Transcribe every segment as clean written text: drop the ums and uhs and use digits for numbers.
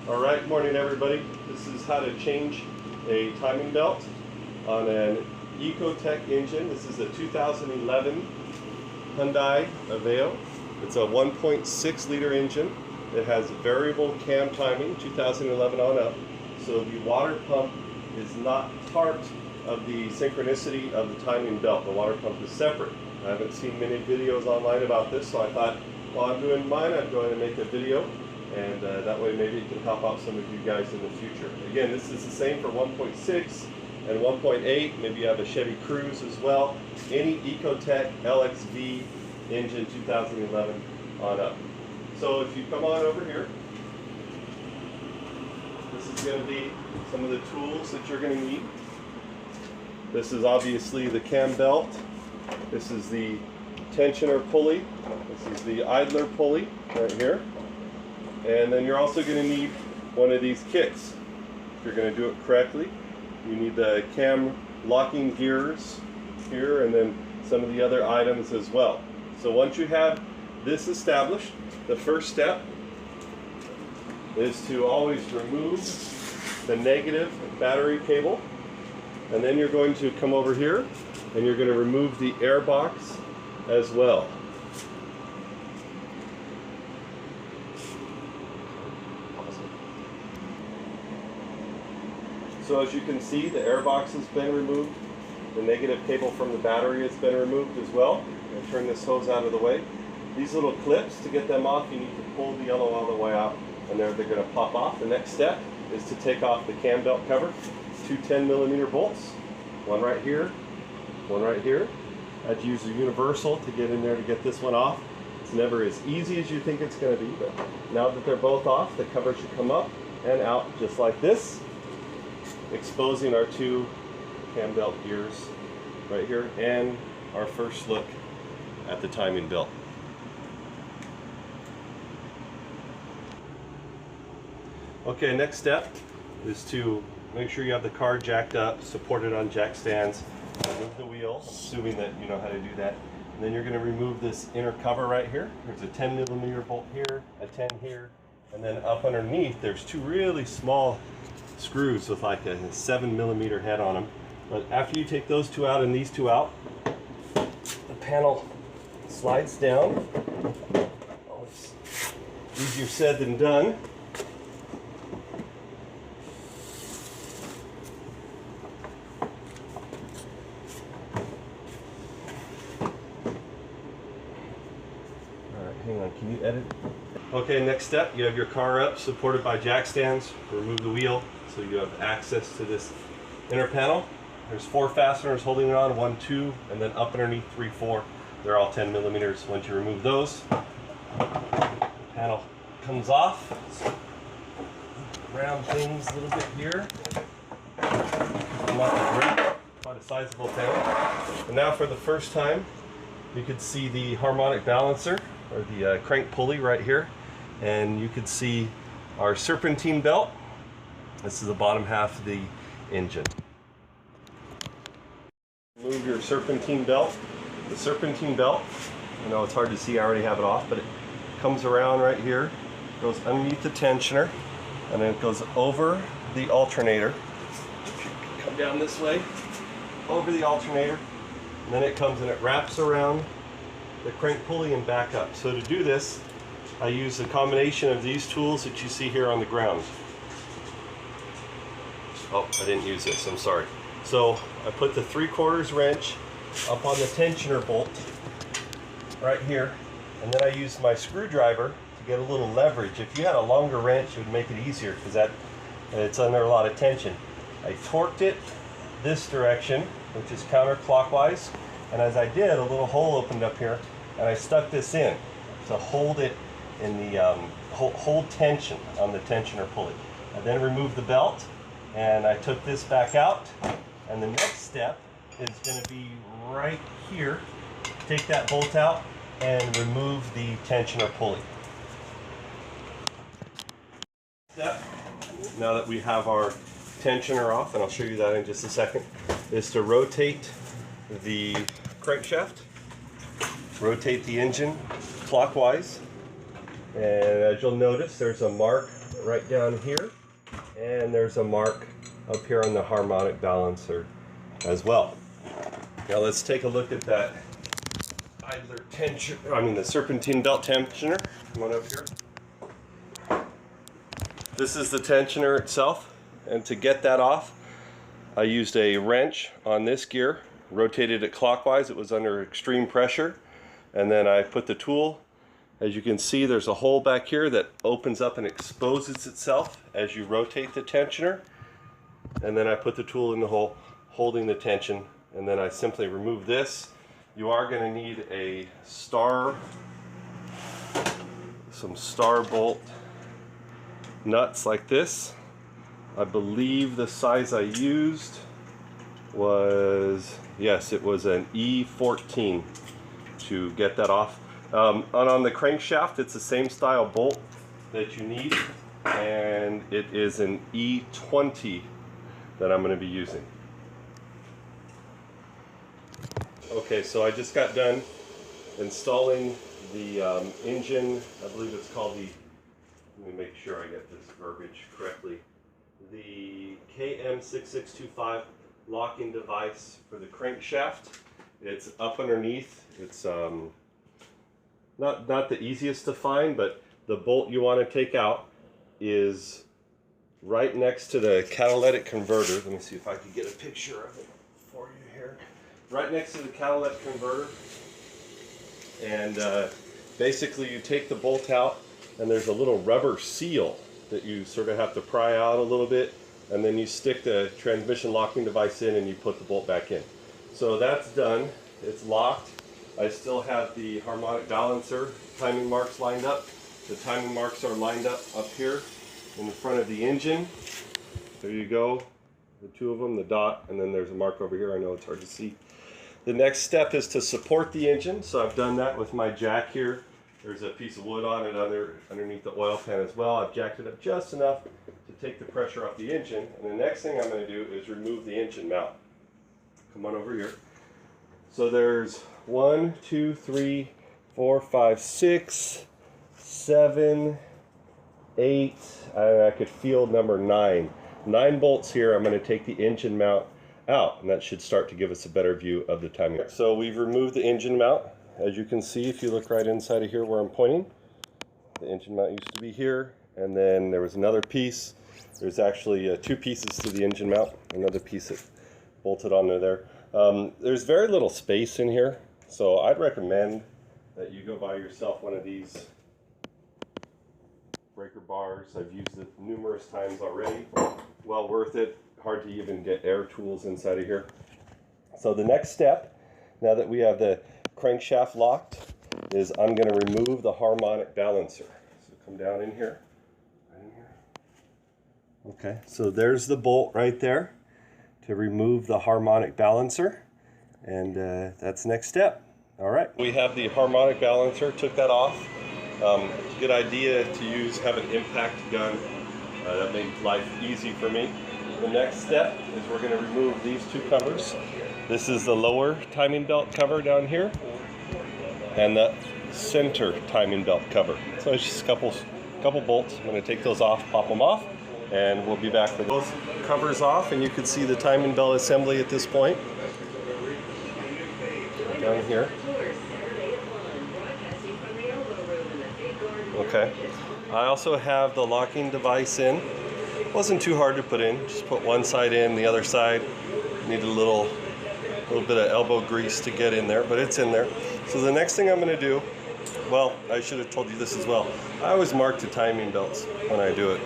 Alright, morning everybody. This is how to change a timing belt on an Ecotec engine. This is a 2011 Hyundai Aveo. It's a 1.6 liter engine. It has variable cam timing, 2011 on up. So the water pump is not part of the synchronicity of the timing belt. The water pump is separate. I haven't seen many videos online about this, so I thought, while I'm doing mine, I'm going to make a video, and that way maybe it can help out some of you guys in the future. Again, this is the same for 1.6 and 1.8. Maybe you have a Chevy Cruze as well. Any Ecotec LXV engine 2011 on up. So if you come on over here, this is going to be some of the tools that you're going to need. This is obviously the cam belt. This is the tensioner pulley. This is the idler pulley right here. And then you're also going to need one of these kits. If you're going to do it correctly, you need the cam locking gears here, and then some of the other items as well. So once you have this established, the first step is to always remove the negative battery cable, and then you're going to come over here and you're going to remove the air box as well. So as you can see, the air box has been removed. The negative cable from the battery has been removed as well. I'll turn this hose out of the way. These little clips, to get them off, you need to pull the yellow all the way out, and they're going to pop off. The next step is to take off the cam belt cover. Two 10mm bolts, one right here, one right here. I had to use a universal to get in there to get this one off. It's never as easy as you think it's going to be, but now that they're both off, the cover should come up and out just like this, exposing our two cam belt gears right here and our first look at the timing belt. Okay, next step is to make sure you have the car jacked up, supported on jack stands. Remove the wheel, assuming that you know how to do that. And then you're going to remove this inner cover right here. There's a 10mm bolt here, a 10 here, and then up underneath there's two really small screws with like a 7mm head on them. But after you take those two out and these two out, the panel slides down. Oh, it's easier said than done. Hang on, can you edit? Okay, next step, you have your car up, supported by jack stands. Remove the wheel so you have access to this inner panel. There's 4 fasteners holding it on, 1, 2, and then up underneath 3, 4. They're all 10mm. Once you remove those, the panel comes off. Round things a little bit here. Come off the grip, quite a sizable panel. And now for the first time, you could see the harmonic balancer, or the crank pulley right here, and you can see our serpentine belt. This is the bottom half of the engine. Move your serpentine belt. The serpentine belt, I know it's hard to see, I already have it off, but it comes around right here, goes underneath the tensioner, and then it goes over the alternator. Come down this way, over the alternator, and then it comes and it wraps around the crank pulley and back up. So to do this, I use a combination of these tools that you see here on the ground. Oh, I didn't use this, I'm sorry. So I put the 3/4 wrench up on the tensioner bolt right here, and then I use my screwdriver to get a little leverage. If you had a longer wrench, it would make it easier because it's under a lot of tension. I torqued it this direction, which is counterclockwise. And as I did, a little hole opened up here, and I stuck this in to hold it in the hold tension on the tensioner pulley. I then removed the belt, and I took this back out. And the next step is going to be right here. Take that bolt out and remove the tensioner pulley. Step, now that we have our tensioner off, and I'll show you that in just a second, is to rotate the crankshaft, rotate the engine clockwise, and as you'll notice, there's a mark right down here, and there's a mark up here on the harmonic balancer as well. Now let's take a look at that idler tensioner, the serpentine belt tensioner. Come on up here. This is the tensioner itself, and to get that off, I used a wrench on this gear, rotated it clockwise. It was under extreme pressure, and then I put the tool. As you can see, there's a hole back here that opens up and exposes itself as you rotate the tensioner, and then I put the tool in the hole holding the tension, and then I simply remove this. You are going to need a some star bolt nuts like this. I believe the size I used was, yes, it was an E14 to get that off. On the crankshaft, it's the same style bolt that you need, and it is an E20 that I'm going to be using. Okay, so I just got done installing the engine. I believe it's called the, let me make sure I get this verbiage correctly, the KM6625 locking device for the crankshaft. It's up underneath. It's not the easiest to find, but the bolt you want to take out is right next to the catalytic converter. Let me see if I can get a picture of it for you here. Right next to the catalytic converter, and basically you take the bolt out, and there's a little rubber seal that you sort of have to pry out a little bit, and then you stick the transmission locking device in and you put the bolt back in. So that's done. It's locked. I still have the harmonic balancer timing marks lined up. The timing marks are lined up here in the front of the engine. There you go, the two of them, the dot, and then there's a mark over here. I know it's hard to see. The next step is to support the engine, so I've done that with my jack here. There's a piece of wood on it underneath the oil pan as well. I've jacked it up just enough to take the pressure off the engine, and the next thing I'm going to do is remove the engine mount. Come on over here. So there's 1, 2, 3, 4, 5, 6, 7, 8, I could feel number 9. 9 bolts here. I'm going to take the engine mount out, and that should start to give us a better view of the timing. So we've removed the engine mount. As you can see, if you look right inside of here where I'm pointing, the engine mount used to be here, and then there was another piece. There's actually 2 pieces to the engine mount, another piece that bolted onto there. There's very little space in here, so I'd recommend that you go buy yourself one of these breaker bars. I've used it numerous times already. Well worth it. Hard to even get air tools inside of here. So the next step, now that we have the crankshaft locked, is I'm going to remove the harmonic balancer. So come down in here. Right in here. Okay, so there's the bolt right there to remove the harmonic balancer, and that's the next step. All right, we have the harmonic balancer, took that off. Good idea to have an impact gun. That made life easy for me. The next step is we're going to remove these 2 covers. This is the lower timing belt cover down here, and the center timing belt cover. So it's just a couple bolts. I'm going to take those off, pop them off, and we'll be back for those covers off. And you can see the timing belt assembly at this point down here. Okay. I also have the locking device in. Wasn't too hard to put in. Just put one side in, the other side. Need a little bit of elbow grease to get in there, but it's in there. So the next thing I'm going to do, well, I should have told you this as well. I always mark the timing belts when I do it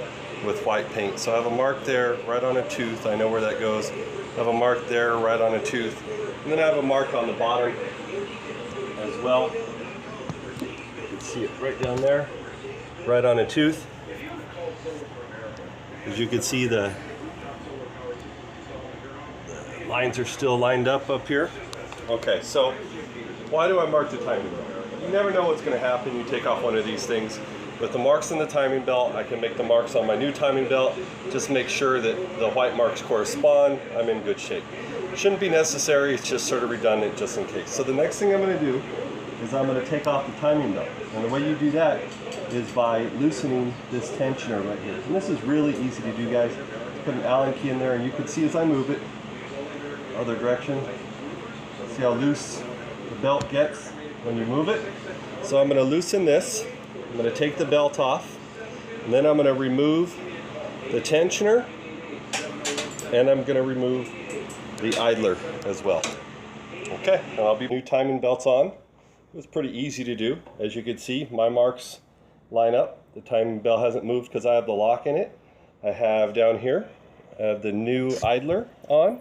with white paint. So I have a mark there right on a tooth. I know where that goes. I have a mark there right on a tooth. And then I have a mark on the bottom as well. You can see it right down there, right on a tooth. As you can see, the lines are still lined up here. Okay, so why do I mark the timing belt? You never know what's going to happen. You take off one of these things. With the marks in the timing belt, I can make the marks on my new timing belt. Just make sure that the white marks correspond. I'm in good shape. Shouldn't be necessary. It's just sort of redundant just in case. So the next thing I'm going to do is I'm going to take off the timing belt. And the way you do that is by loosening this tensioner right here. And this is really easy to do, guys. Put an Allen key in there, and you can see as I move it, other direction, see how loose the belt gets when you move it. So I'm going to loosen this. I'm going to take the belt off, and then I'm going to remove the tensioner, and I'm going to remove the idler as well. Okay, and I'll be new timing belts on. It was pretty easy to do. As you can see, my marks line up. The timing belt hasn't moved because I have the lock in it. I have down here, I have the new idler on.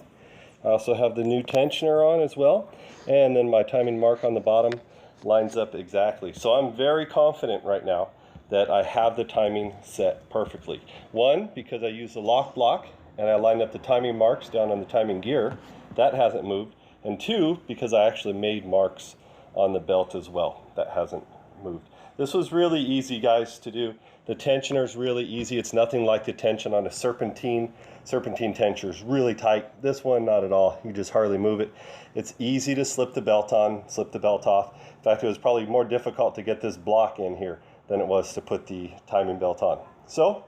I also have the new tensioner on as well. And then my timing mark on the bottom lines up exactly. So I'm very confident right now that I have the timing set perfectly. One, because I use the lock block and I lined up the timing marks down on the timing gear. That hasn't moved. And two, because I actually made marks on the belt as well. That hasn't moved. This was really easy, guys, to do. The tensioner is really easy. It's nothing like the tension on a serpentine. Serpentine tensioner is really tight. This one, not at all. You just hardly move it. It's easy to slip the belt on, slip the belt off. In fact, it was probably more difficult to get this block in here than it was to put the timing belt on. So,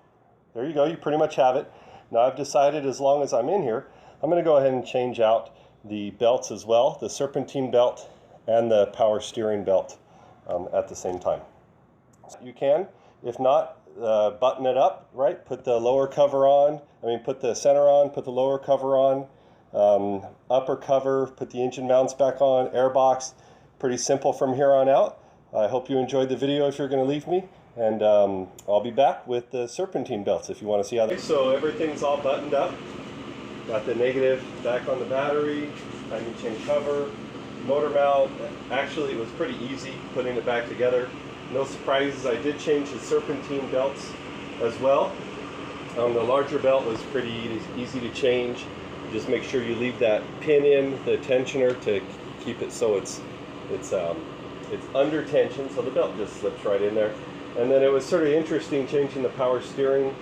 there you go. You pretty much have it. Now I've decided, as long as I'm in here, I'm going to go ahead and change out the belts as well, the serpentine belt and the power steering belt at the same time. So you can, if not, button it up, right? Put the lower cover on, put the center on, put the lower cover on, upper cover, put the engine mounts back on, air box. Pretty simple from here on out. I hope you enjoyed the video if you're going to leave me, and I'll be back with the serpentine belts if you want to see how they. So everything's all buttoned up. Got the negative back on the battery, timing chain cover, motor mount. Actually, it was pretty easy putting it back together. No surprises. I did change the serpentine belts as well. The larger belt was pretty easy to change. Just make sure you leave that pin in the tensioner to keep it so it's under tension, so the belt just slips right in there. And then it was sort of interesting changing the power steering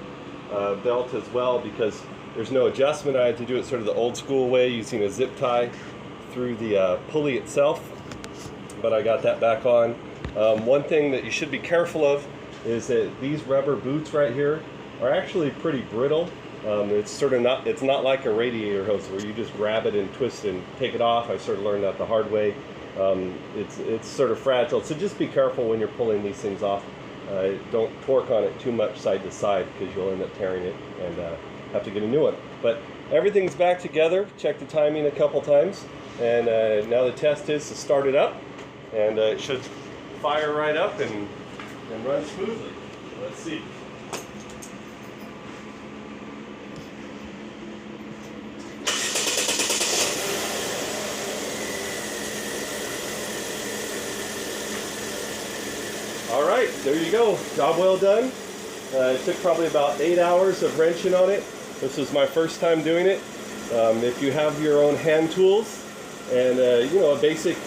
belt as well, because there's no adjustment. I had to do it sort of the old school way, using a zip tie through the pulley itself, but I got that back on. One thing that you should be careful of is that these rubber boots right here are actually pretty brittle. It's not like a radiator hose where you just grab it and twist and take it off. I sort of learned that the hard way. It's sort of fragile, so just be careful when you're pulling these things off. Don't torque on it too much side to side, because you'll end up tearing it and have to get a new one. But everything's back together. Check the timing a couple times, and now the test is to start it up, and it should fire right up and run smoothly. Let's see. All right, there you go. Job well done. It took probably about 8 hours of wrenching on it. This was my first time doing it. If you have your own hand tools and a basic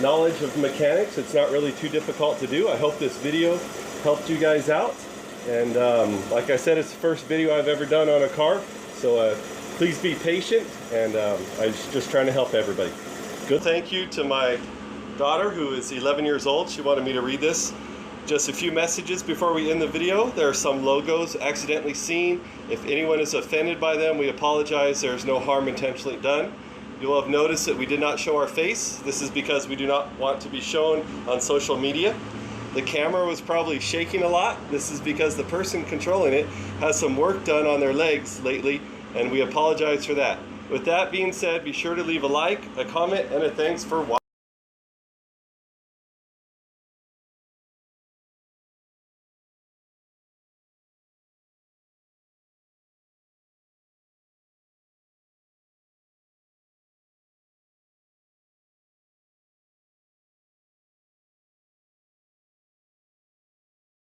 knowledge of mechanics, it's not really too difficult to do. I hope this video helped you guys out. And like I said, it's the first video I've ever done on a car. So please be patient, and I was just trying to help everybody. Good. Thank you to my daughter, who is 11 years old. She wanted me to read this. Just a few messages before we end the video. There are some logos accidentally seen. If anyone is offended by them, we apologize. There's no harm intentionally done. You will have noticed that we did not show our face. This is because we do not want to be shown on social media. The camera was probably shaking a lot. This is because the person controlling it has some work done on their legs lately, and we apologize for that. With that being said, be sure to leave a like, a comment, and a thanks for watching.